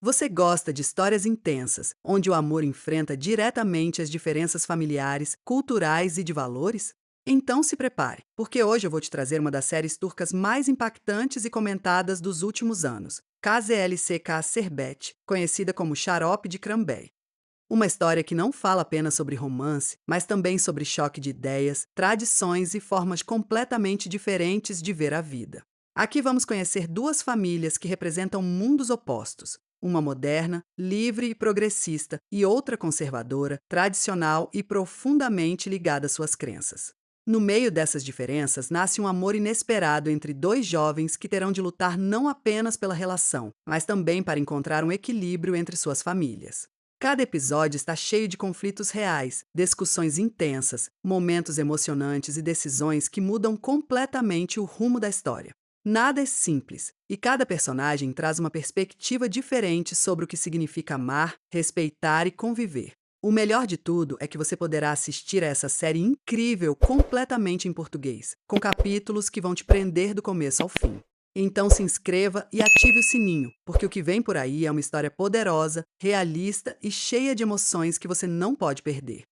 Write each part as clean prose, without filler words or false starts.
Você gosta de histórias intensas, onde o amor enfrenta diretamente as diferenças familiares, culturais e de valores? Então se prepare, porque hoje eu vou te trazer uma das séries turcas mais impactantes e comentadas dos últimos anos, KZLCK Şerbet, conhecida como Xarope de Crambey. Uma história que não fala apenas sobre romance, mas também sobre choque de ideias, tradições e formas completamente diferentes de ver a vida. Aqui vamos conhecer duas famílias que representam mundos opostos. Uma moderna, livre e progressista, e outra conservadora, tradicional e profundamente ligada às suas crenças. No meio dessas diferenças, nasce um amor inesperado entre dois jovens que terão de lutar não apenas pela relação, mas também para encontrar um equilíbrio entre suas famílias. Cada episódio está cheio de conflitos reais, discussões intensas, momentos emocionantes e decisões que mudam completamente o rumo da história. Nada é simples, e cada personagem traz uma perspectiva diferente sobre o que significa amar, respeitar e conviver. O melhor de tudo é que você poderá assistir a essa série incrível completamente em português, com capítulos que vão te prender do começo ao fim. Então se inscreva e ative o sininho, porque o que vem por aí é uma história poderosa, realista e cheia de emoções que você não pode perder.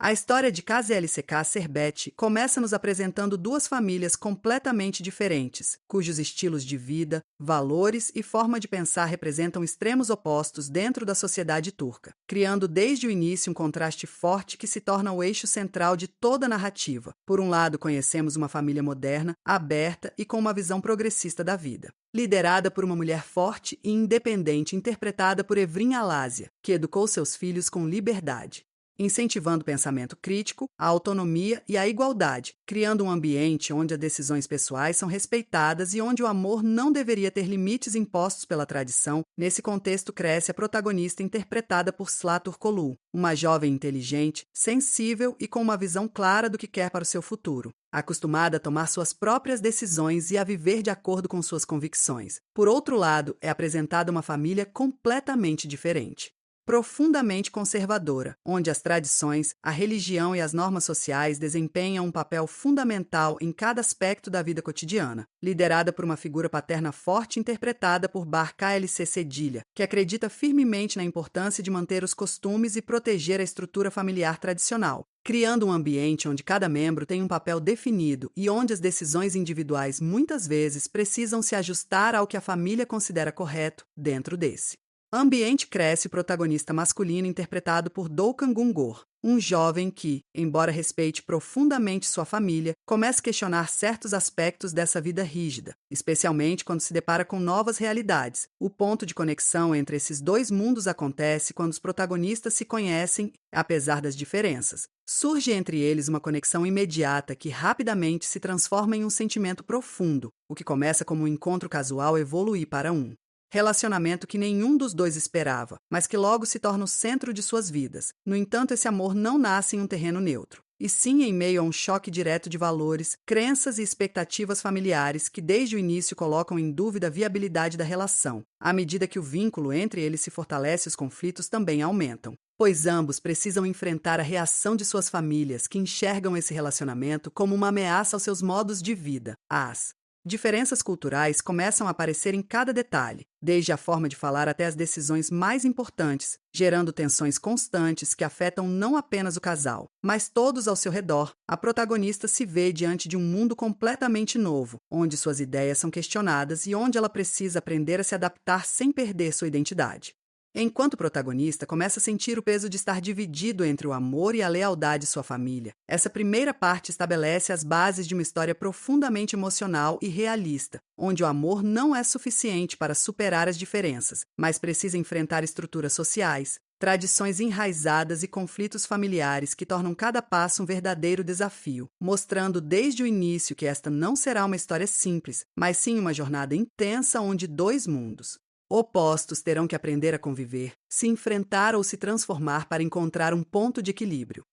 A história de KZLCK Şerbet começa nos apresentando duas famílias completamente diferentes, cujos estilos de vida, valores e forma de pensar representam extremos opostos dentro da sociedade turca, criando desde o início um contraste forte que se torna o eixo central de toda a narrativa. Por um lado, conhecemos uma família moderna, aberta e com uma visão progressista da vida, liderada por uma mulher forte e independente interpretada por Evrim Alásia, que educou seus filhos com liberdade, incentivando o pensamento crítico, a autonomia e a igualdade, criando um ambiente onde as decisões pessoais são respeitadas e onde o amor não deveria ter limites impostos pela tradição. Nesse contexto cresce a protagonista interpretada por Sıla Türkoğlu, uma jovem inteligente, sensível e com uma visão clara do que quer para o seu futuro, acostumada a tomar suas próprias decisões e a viver de acordo com suas convicções. Por outro lado, é apresentada uma família completamente diferente, profundamente conservadora, onde as tradições, a religião e as normas sociais desempenham um papel fundamental em cada aspecto da vida cotidiana, liderada por uma figura paterna forte interpretada por Barkayli Cedilha, que acredita firmemente na importância de manter os costumes e proteger a estrutura familiar tradicional, criando um ambiente onde cada membro tem um papel definido e onde as decisões individuais muitas vezes precisam se ajustar ao que a família considera correto dentro desse ambiente. Cresce o protagonista masculino interpretado por Doğukan Güngör, um jovem que, embora respeite profundamente sua família, começa a questionar certos aspectos dessa vida rígida, especialmente quando se depara com novas realidades. O ponto de conexão entre esses dois mundos acontece quando os protagonistas se conhecem, apesar das diferenças. Surge entre eles uma conexão imediata que rapidamente se transforma em um sentimento profundo, o que começa como um encontro casual evolui para um relacionamento que nenhum dos dois esperava, mas que logo se torna o centro de suas vidas. No entanto, esse amor não nasce em um terreno neutro, e sim em meio a um choque direto de valores, crenças e expectativas familiares que desde o início colocam em dúvida a viabilidade da relação. À medida que o vínculo entre eles se fortalece, os conflitos também aumentam, pois ambos precisam enfrentar a reação de suas famílias, que enxergam esse relacionamento como uma ameaça aos seus modos de vida. As diferenças culturais começam a aparecer em cada detalhe, desde a forma de falar até as decisões mais importantes, gerando tensões constantes que afetam não apenas o casal, mas todos ao seu redor. A protagonista se vê diante de um mundo completamente novo, onde suas ideias são questionadas e onde ela precisa aprender a se adaptar sem perder sua identidade. Enquanto protagonista, começa a sentir o peso de estar dividido entre o amor e a lealdade de sua família. Essa primeira parte estabelece as bases de uma história profundamente emocional e realista, onde o amor não é suficiente para superar as diferenças, mas precisa enfrentar estruturas sociais, tradições enraizadas e conflitos familiares que tornam cada passo um verdadeiro desafio, mostrando desde o início que esta não será uma história simples, mas sim uma jornada intensa onde dois mundos opostos terão que aprender a conviver, se enfrentar ou se transformar para encontrar um ponto de equilíbrio.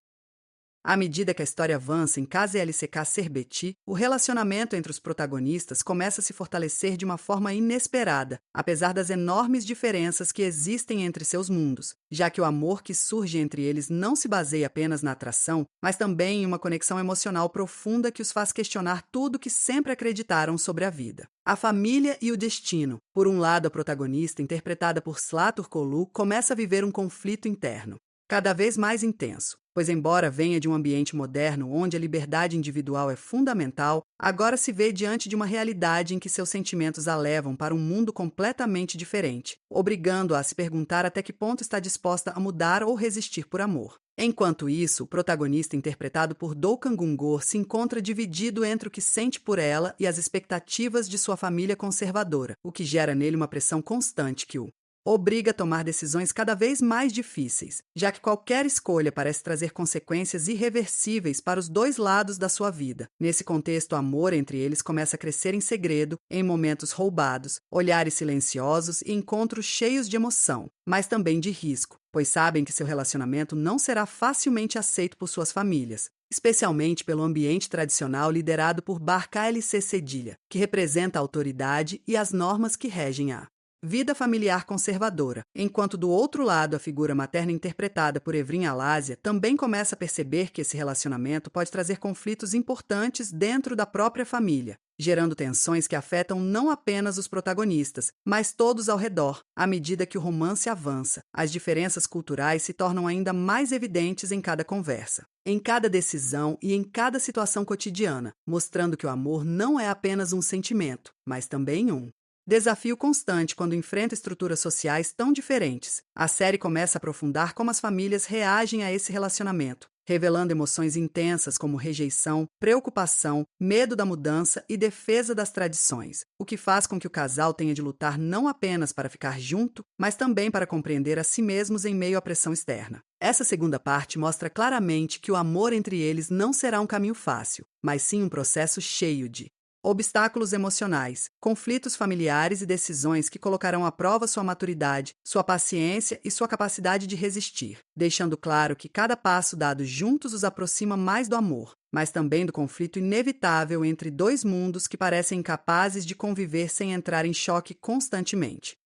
À medida que a história avança em KZLCK Serbeti, o relacionamento entre os protagonistas começa a se fortalecer de uma forma inesperada, apesar das enormes diferenças que existem entre seus mundos, já que o amor que surge entre eles não se baseia apenas na atração, mas também em uma conexão emocional profunda que os faz questionar tudo que sempre acreditaram sobre a vida. A família e o destino. Por um lado, a protagonista, interpretada por Sıla Türkoğlu, começa a viver um conflito interno, cada vez mais intenso, pois embora venha de um ambiente moderno onde a liberdade individual é fundamental, agora se vê diante de uma realidade em que seus sentimentos a levam para um mundo completamente diferente, obrigando-a a se perguntar até que ponto está disposta a mudar ou resistir por amor. Enquanto isso, o protagonista, interpretado por Doğukan Güngör, se encontra dividido entre o que sente por ela e as expectativas de sua família conservadora, o que gera nele uma pressão constante que o obriga a tomar decisões cada vez mais difíceis, já que qualquer escolha parece trazer consequências irreversíveis para os dois lados da sua vida. Nesse contexto, o amor entre eles começa a crescer em segredo, em momentos roubados, olhares silenciosos e encontros cheios de emoção, mas também de risco, pois sabem que seu relacionamento não será facilmente aceito por suas famílias, especialmente pelo ambiente tradicional liderado por Barkayli Cedilha, que representa a autoridade e as normas que regem a vida familiar conservadora, enquanto do outro lado a figura materna interpretada por Evrim Alásia também começa a perceber que esse relacionamento pode trazer conflitos importantes dentro da própria família, gerando tensões que afetam não apenas os protagonistas, mas todos ao redor. À medida que o romance avança, as diferenças culturais se tornam ainda mais evidentes em cada conversa, em cada decisão e em cada situação cotidiana, mostrando que o amor não é apenas um sentimento, mas também um desafio constante quando enfrenta estruturas sociais tão diferentes. A série começa a aprofundar como as famílias reagem a esse relacionamento, revelando emoções intensas como rejeição, preocupação, medo da mudança e defesa das tradições, o que faz com que o casal tenha de lutar não apenas para ficar junto, mas também para compreender a si mesmos em meio à pressão externa. Essa segunda parte mostra claramente que o amor entre eles não será um caminho fácil, mas sim um processo cheio de obstáculos emocionais, conflitos familiares e decisões que colocarão à prova sua maturidade, sua paciência e sua capacidade de resistir, deixando claro que cada passo dado juntos os aproxima mais do amor, mas também do conflito inevitável entre dois mundos que parecem incapazes de conviver sem entrar em choque constantemente.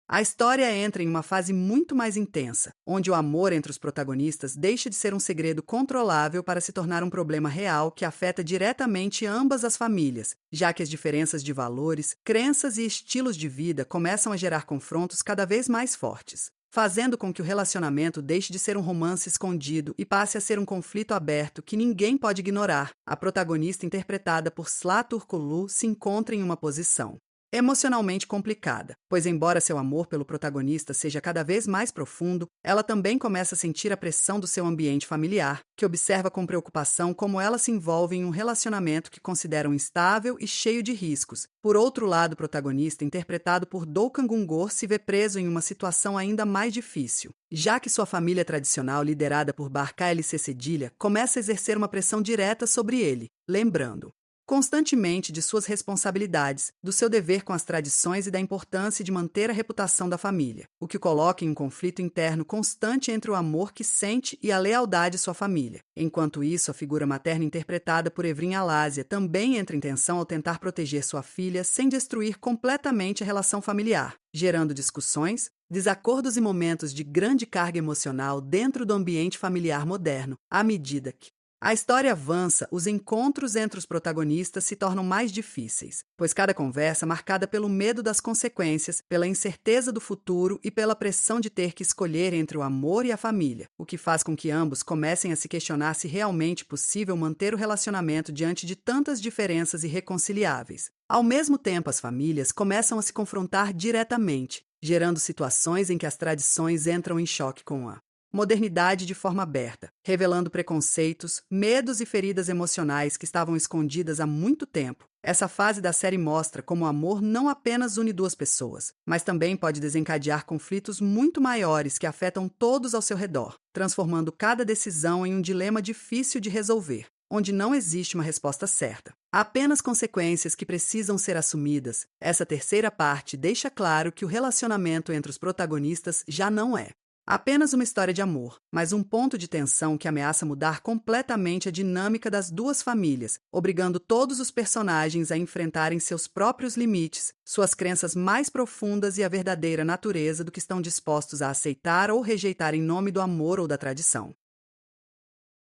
A história entra em uma fase muito mais intensa, onde o amor entre os protagonistas deixa de ser um segredo controlável para se tornar um problema real que afeta diretamente ambas as famílias, já que as diferenças de valores, crenças e estilos de vida começam a gerar confrontos cada vez mais fortes, fazendo com que o relacionamento deixe de ser um romance escondido e passe a ser um conflito aberto que ninguém pode ignorar. A protagonista, interpretada por Sıla Türkoğlu, se encontra em uma posição emocionalmente complicada, pois embora seu amor pelo protagonista seja cada vez mais profundo, ela também começa a sentir a pressão do seu ambiente familiar, que observa com preocupação como ela se envolve em um relacionamento que consideram instável e cheio de riscos. Por outro lado, o protagonista, interpretado por Doğukan Güngör, se vê preso em uma situação ainda mais difícil, já que sua família tradicional, liderada por Barkayli Cedilha, começa a exercer uma pressão direta sobre ele, lembrando constantemente de suas responsabilidades, do seu dever com as tradições e da importância de manter a reputação da família, o que coloca em um conflito interno constante entre o amor que sente e a lealdade à sua família. Enquanto isso, a figura materna interpretada por Evrim Alásia também entra em tensão ao tentar proteger sua filha sem destruir completamente a relação familiar, gerando discussões, desacordos e momentos de grande carga emocional dentro do ambiente familiar moderno, à medida que a história avança, os encontros entre os protagonistas se tornam mais difíceis, pois cada conversa é marcada pelo medo das consequências, pela incerteza do futuro e pela pressão de ter que escolher entre o amor e a família, o que faz com que ambos comecem a se questionar se realmente é possível manter o relacionamento diante de tantas diferenças irreconciliáveis. Ao mesmo tempo, as famílias começam a se confrontar diretamente, gerando situações em que as tradições entram em choque com a modernidade de forma aberta, revelando preconceitos, medos e feridas emocionais que estavam escondidas há muito tempo. Essa fase da série mostra como o amor não apenas une duas pessoas, mas também pode desencadear conflitos muito maiores que afetam todos ao seu redor, transformando cada decisão em um dilema difícil de resolver, onde não existe uma resposta certa. Há apenas consequências que precisam ser assumidas. Essa terceira parte deixa claro que o relacionamento entre os protagonistas já não é Apenas uma história de amor, mas um ponto de tensão que ameaça mudar completamente a dinâmica das duas famílias, obrigando todos os personagens a enfrentarem seus próprios limites, suas crenças mais profundas e a verdadeira natureza do que estão dispostos a aceitar ou rejeitar em nome do amor ou da tradição.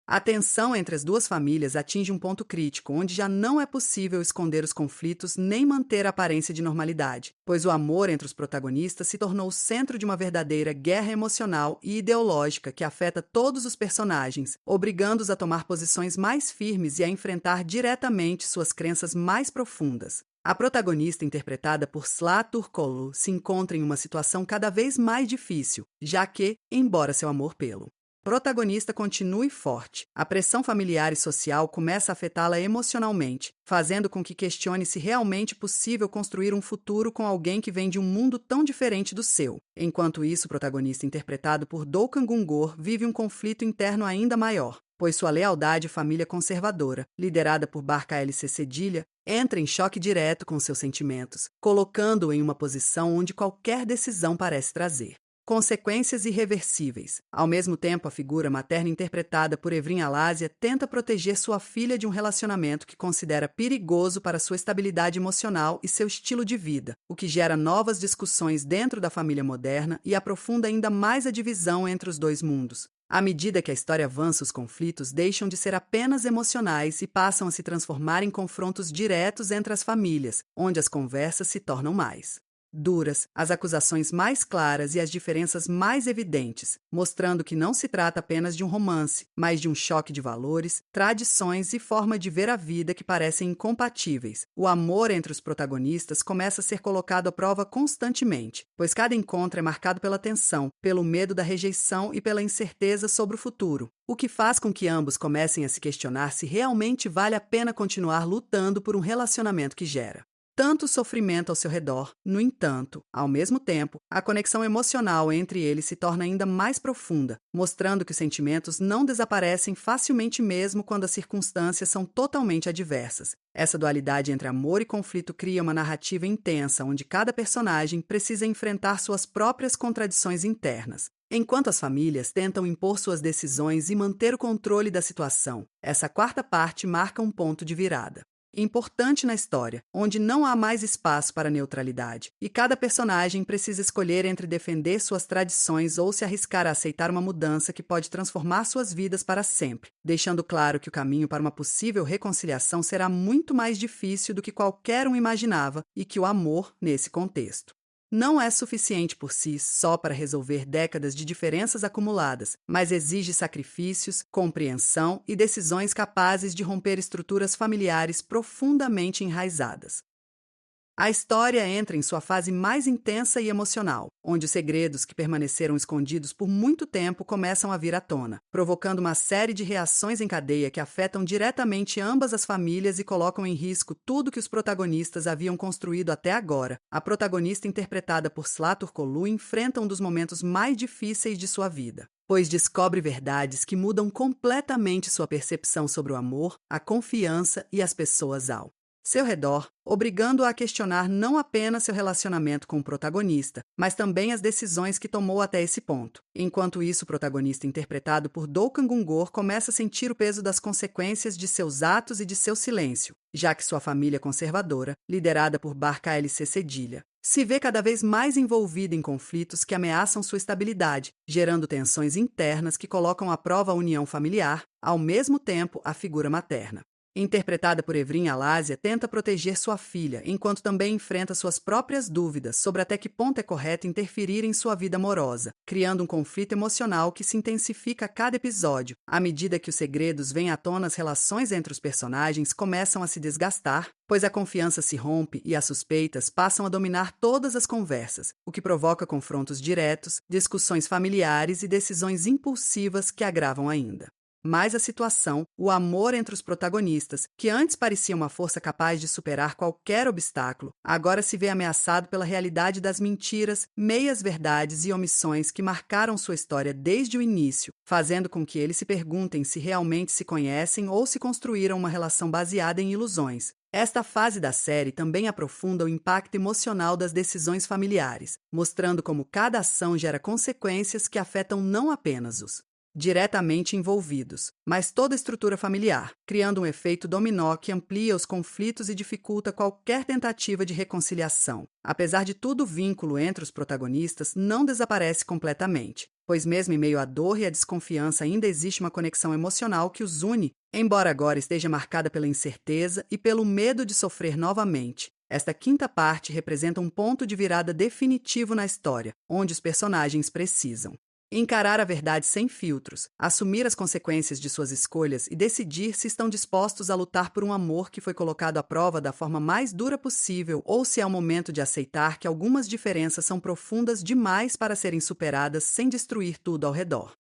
A tensão entre as duas famílias atinge um ponto crítico, onde já não é possível esconder os conflitos nem manter a aparência de normalidade, pois o amor entre os protagonistas se tornou o centro de uma verdadeira guerra emocional e ideológica que afeta todos os personagens, obrigando-os a tomar posições mais firmes e a enfrentar diretamente suas crenças mais profundas. A protagonista, interpretada por Sıla Türkoğlu, se encontra em uma situação cada vez mais difícil, já que, embora seu amor pelo protagonista continue forte, a pressão familiar e social começa a afetá-la emocionalmente, fazendo com que questione se realmente é possível construir um futuro com alguém que vem de um mundo tão diferente do seu. Enquanto isso, o protagonista, interpretado por Doğukan Güngör, vive um conflito interno ainda maior, pois sua lealdade à família conservadora, liderada por Barca LC Cedilha, entra em choque direto com seus sentimentos, colocando-o em uma posição onde qualquer decisão parece trazer consequências irreversíveis. Ao mesmo tempo, a figura materna interpretada por Evrim Alásia tenta proteger sua filha de um relacionamento que considera perigoso para sua estabilidade emocional e seu estilo de vida, o que gera novas discussões dentro da família moderna e aprofunda ainda mais a divisão entre os dois mundos. À medida que a história avança, os conflitos deixam de ser apenas emocionais e passam a se transformar em confrontos diretos entre as famílias, onde as conversas se tornam mais duras, as acusações mais claras e as diferenças mais evidentes, mostrando que não se trata apenas de um romance, mas de um choque de valores, tradições e forma de ver a vida que parecem incompatíveis. O amor entre os protagonistas começa a ser colocado à prova constantemente, pois cada encontro é marcado pela tensão, pelo medo da rejeição e pela incerteza sobre o futuro, o que faz com que ambos comecem a se questionar se realmente vale a pena continuar lutando por um relacionamento que gera tanto sofrimento ao seu redor. No entanto, ao mesmo tempo, a conexão emocional entre eles se torna ainda mais profunda, mostrando que os sentimentos não desaparecem facilmente mesmo quando as circunstâncias são totalmente adversas. Essa dualidade entre amor e conflito cria uma narrativa intensa, onde cada personagem precisa enfrentar suas próprias contradições internas. Enquanto as famílias tentam impor suas decisões e manter o controle da situação, essa quarta parte marca um ponto de virada importante na história, onde não há mais espaço para neutralidade, e cada personagem precisa escolher entre defender suas tradições ou se arriscar a aceitar uma mudança que pode transformar suas vidas para sempre, deixando claro que o caminho para uma possível reconciliação será muito mais difícil do que qualquer um imaginava e que o amor, nesse contexto, não é suficiente por si só para resolver décadas de diferenças acumuladas, mas exige sacrifícios, compreensão e decisões capazes de romper estruturas familiares profundamente enraizadas. A história entra em sua fase mais intensa e emocional, onde os segredos que permaneceram escondidos por muito tempo começam a vir à tona, provocando uma série de reações em cadeia que afetam diretamente ambas as famílias e colocam em risco tudo que os protagonistas haviam construído até agora. A protagonista, interpretada por Sıla Türkoğlu, enfrenta um dos momentos mais difíceis de sua vida, pois descobre verdades que mudam completamente sua percepção sobre o amor, a confiança e as pessoas ao seu redor, obrigando-a a questionar não apenas seu relacionamento com o protagonista, mas também as decisões que tomou até esse ponto. Enquanto isso, o protagonista, interpretado por Doğukan Güngör, começa a sentir o peso das consequências de seus atos e de seu silêncio, já que sua família conservadora, liderada por Barca LC Cedilha, se vê cada vez mais envolvida em conflitos que ameaçam sua estabilidade, gerando tensões internas que colocam à prova a união familiar, ao mesmo tempo a figura materna, interpretada por Evrim Alásia, tenta proteger sua filha, enquanto também enfrenta suas próprias dúvidas sobre até que ponto é correto interferir em sua vida amorosa, criando um conflito emocional que se intensifica a cada episódio. À medida que os segredos vêm à tona, as relações entre os personagens começam a se desgastar, pois a confiança se rompe e as suspeitas passam a dominar todas as conversas, o que provoca confrontos diretos, discussões familiares e decisões impulsivas que agravam ainda mais a situação. O amor entre os protagonistas, que antes parecia uma força capaz de superar qualquer obstáculo, agora se vê ameaçado pela realidade das mentiras, meias-verdades e omissões que marcaram sua história desde o início, fazendo com que eles se perguntem se realmente se conhecem ou se construíram uma relação baseada em ilusões. Esta fase da série também aprofunda o impacto emocional das decisões familiares, mostrando como cada ação gera consequências que afetam não apenas os diretamente envolvidos, mas toda a estrutura familiar, criando um efeito dominó que amplia os conflitos e dificulta qualquer tentativa de reconciliação. Apesar de tudo, o vínculo entre os protagonistas não desaparece completamente, pois mesmo em meio à dor e à desconfiança ainda existe uma conexão emocional que os une, embora agora esteja marcada pela incerteza e pelo medo de sofrer novamente. Esta quinta parte representa um ponto de virada definitivo na história, onde os personagens precisam encarar a verdade sem filtros, assumir as consequências de suas escolhas e decidir se estão dispostos a lutar por um amor que foi colocado à prova da forma mais dura possível ou se é o momento de aceitar que algumas diferenças são profundas demais para serem superadas sem destruir tudo ao redor.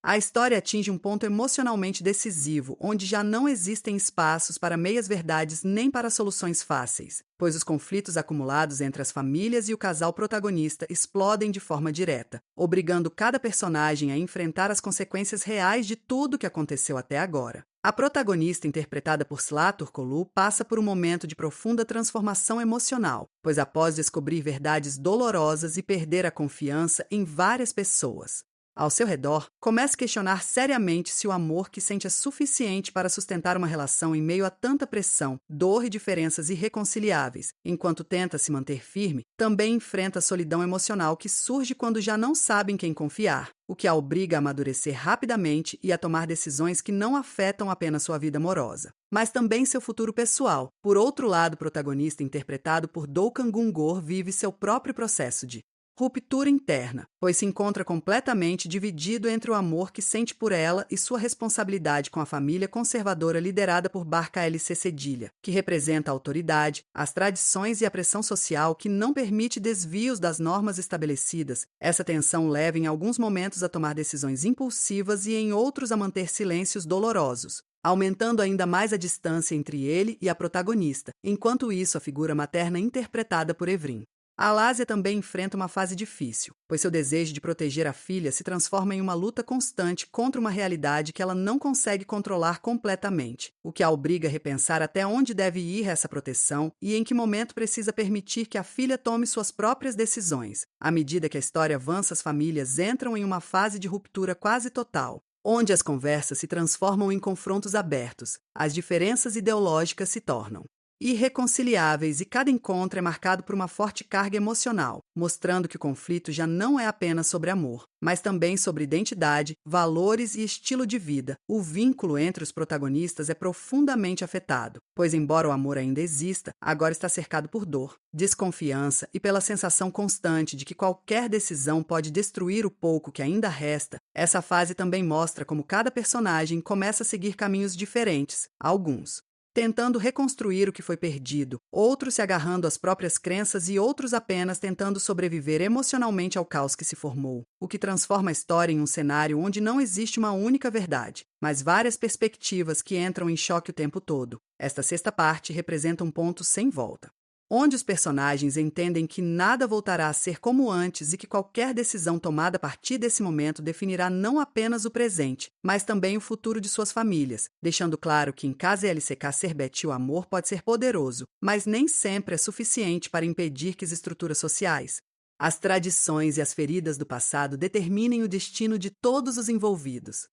A história atinge um ponto emocionalmente decisivo, onde já não existem espaços para meias-verdades nem para soluções fáceis, pois os conflitos acumulados entre as famílias e o casal protagonista explodem de forma direta, obrigando cada personagem a enfrentar as consequências reais de tudo o que aconteceu até agora. A protagonista, interpretada por Sla Turkoglu, passa por um momento de profunda transformação emocional, pois após descobrir verdades dolorosas e perder a confiança em várias pessoas ao seu redor, começa a questionar seriamente se o amor que sente é suficiente para sustentar uma relação em meio a tanta pressão, dor e diferenças irreconciliáveis. Enquanto tenta se manter firme, também enfrenta a solidão emocional que surge quando já não sabe em quem confiar, o que a obriga a amadurecer rapidamente e a tomar decisões que não afetam apenas sua vida amorosa, mas também seu futuro pessoal. Por outro lado, o protagonista, interpretado por Dokkan Gungor, vive seu próprio processo de ruptura interna, pois se encontra completamente dividido entre o amor que sente por ela e sua responsabilidade com a família conservadora liderada por Barca LC Cedilha, que representa a autoridade, as tradições e a pressão social que não permite desvios das normas estabelecidas. Essa tensão leva em alguns momentos a tomar decisões impulsivas e em outros a manter silêncios dolorosos, aumentando ainda mais a distância entre ele e a protagonista. Enquanto isso, a figura materna interpretada por Evrim Alásia também enfrenta uma fase difícil, pois seu desejo de proteger a filha se transforma em uma luta constante contra uma realidade que ela não consegue controlar completamente, o que a obriga a repensar até onde deve ir essa proteção e em que momento precisa permitir que a filha tome suas próprias decisões. À medida que a história avança, as famílias entram em uma fase de ruptura quase total, onde as conversas se transformam em confrontos abertos, as diferenças ideológicas se tornam irreconciliáveis e cada encontro é marcado por uma forte carga emocional, mostrando que o conflito já não é apenas sobre amor, mas também sobre identidade, valores e estilo de vida. O vínculo entre os protagonistas é profundamente afetado, pois embora o amor ainda exista, agora está cercado por dor, desconfiança e pela sensação constante de que qualquer decisão pode destruir o pouco que ainda resta. Essa fase também mostra como cada personagem começa a seguir caminhos diferentes, alguns tentando reconstruir o que foi perdido, outros se agarrando às próprias crenças e outros apenas tentando sobreviver emocionalmente ao caos que se formou, o que transforma a história em um cenário onde não existe uma única verdade, mas várias perspectivas que entram em choque o tempo todo. Esta sexta parte representa um ponto sem volta, onde os personagens entendem que nada voltará a ser como antes e que qualquer decisão tomada a partir desse momento definirá não apenas o presente, mas também o futuro de suas famílias, deixando claro que em casa LCK Serbet o amor pode ser poderoso, mas nem sempre é suficiente para impedir que as estruturas sociais, as tradições e as feridas do passado determinem o destino de todos os envolvidos.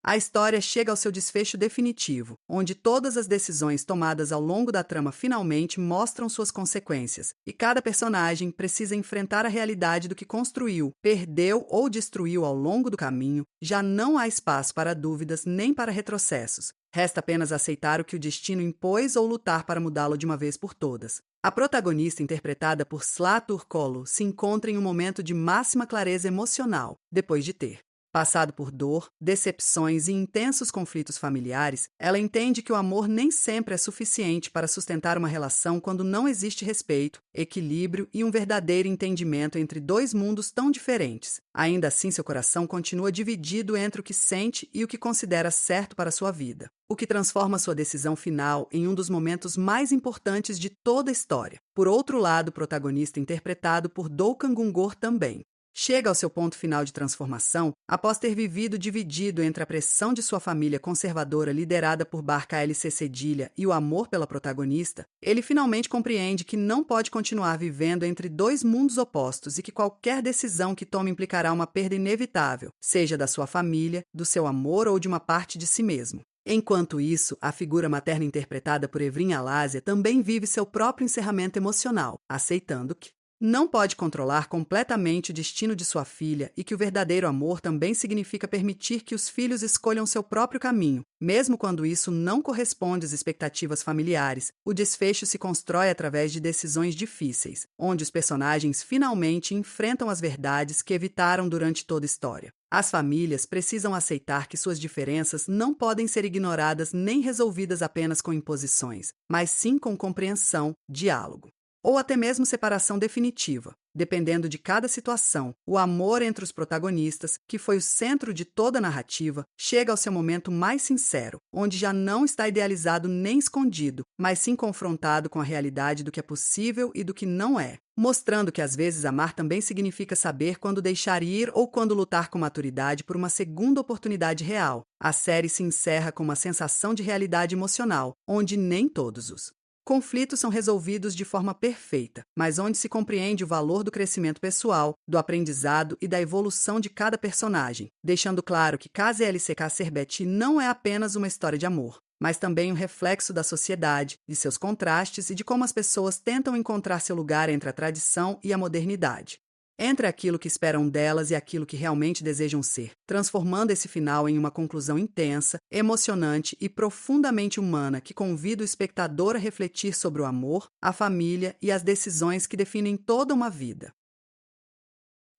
A história chega ao seu desfecho definitivo, onde todas as decisões tomadas ao longo da trama finalmente mostram suas consequências, e cada personagem precisa enfrentar a realidade do que construiu, perdeu ou destruiu ao longo do caminho. Já não há espaço para dúvidas nem para retrocessos. Resta apenas aceitar o que o destino impôs ou lutar para mudá-lo de uma vez por todas. A protagonista, interpretada por Sla Turkoglu, se encontra em um momento de máxima clareza emocional, depois de ter passado por dor, decepções e intensos conflitos familiares. Ela entende que o amor nem sempre é suficiente para sustentar uma relação quando não existe respeito, equilíbrio e um verdadeiro entendimento entre dois mundos tão diferentes. Ainda assim, seu coração continua dividido entre o que sente e o que considera certo para sua vida, o que transforma sua decisão final em um dos momentos mais importantes de toda a história. Por outro lado, o protagonista, interpretado por Dokkan Gungor, também chega ao seu ponto final de transformação após ter vivido dividido entre a pressão de sua família conservadora liderada por Barca LC Cedilha e o amor pela protagonista, ele finalmente compreende que não pode continuar vivendo entre dois mundos opostos e que qualquer decisão que tome implicará uma perda inevitável, seja da sua família, do seu amor ou de uma parte de si mesmo. Enquanto isso, a figura materna interpretada por Evrim Alásia também vive seu próprio encerramento emocional, aceitando que não pode controlar completamente o destino de sua filha e que o verdadeiro amor também significa permitir que os filhos escolham seu próprio caminho, mesmo quando isso não corresponde às expectativas familiares. O desfecho se constrói através de decisões difíceis, onde os personagens finalmente enfrentam as verdades que evitaram durante toda a história. As famílias precisam aceitar que suas diferenças não podem ser ignoradas nem resolvidas apenas com imposições, mas sim com compreensão, diálogo, ou até mesmo separação definitiva. Dependendo de cada situação, o amor entre os protagonistas, que foi o centro de toda a narrativa, chega ao seu momento mais sincero, onde já não está idealizado nem escondido, mas sim confrontado com a realidade do que é possível e do que não é, mostrando que às vezes amar também significa saber quando deixar ir ou quando lutar com maturidade por uma segunda oportunidade real. A série se encerra com uma sensação de realidade emocional, onde nem todos os conflitos são resolvidos de forma perfeita, mas onde se compreende o valor do crescimento pessoal, do aprendizado e da evolução de cada personagem, deixando claro que KZLCK Serbet não é apenas uma história de amor, mas também um reflexo da sociedade, de seus contrastes e de como as pessoas tentam encontrar seu lugar entre a tradição e a modernidade, entre aquilo que esperam delas e aquilo que realmente desejam ser, transformando esse final em uma conclusão intensa, emocionante e profundamente humana que convida o espectador a refletir sobre o amor, a família e as decisões que definem toda uma vida.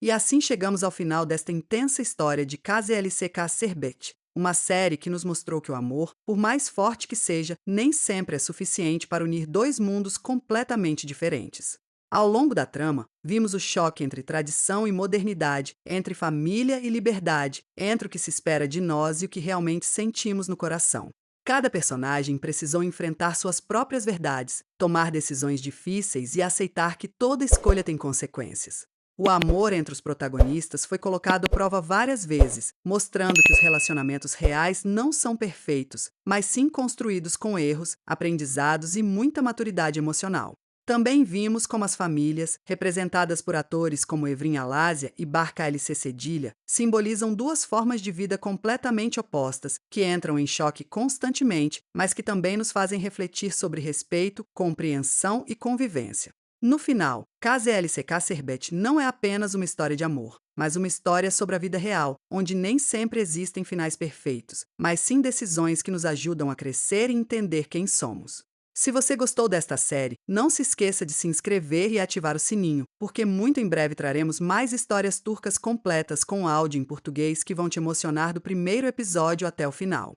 E assim chegamos ao final desta intensa história de KZLCK Serbet, uma série que nos mostrou que o amor, por mais forte que seja, nem sempre é suficiente para unir dois mundos completamente diferentes. Ao longo da trama, vimos o choque entre tradição e modernidade, entre família e liberdade, entre o que se espera de nós e o que realmente sentimos no coração. Cada personagem precisou enfrentar suas próprias verdades, tomar decisões difíceis e aceitar que toda escolha tem consequências. O amor entre os protagonistas foi colocado à prova várias vezes, mostrando que os relacionamentos reais não são perfeitos, mas sim construídos com erros, aprendizados e muita maturidade emocional. Também vimos como as famílias, representadas por atores como Evrim Alásia e Barca LC Cedilha, simbolizam duas formas de vida completamente opostas, que entram em choque constantemente, mas que também nos fazem refletir sobre respeito, compreensão e convivência. No final, KZLCK Serbet não é apenas uma história de amor, mas uma história sobre a vida real, onde nem sempre existem finais perfeitos, mas sim decisões que nos ajudam a crescer e entender quem somos. Se você gostou desta série, não se esqueça de se inscrever e ativar o sininho, porque muito em breve traremos mais histórias turcas completas com áudio em português que vão te emocionar do primeiro episódio até o final.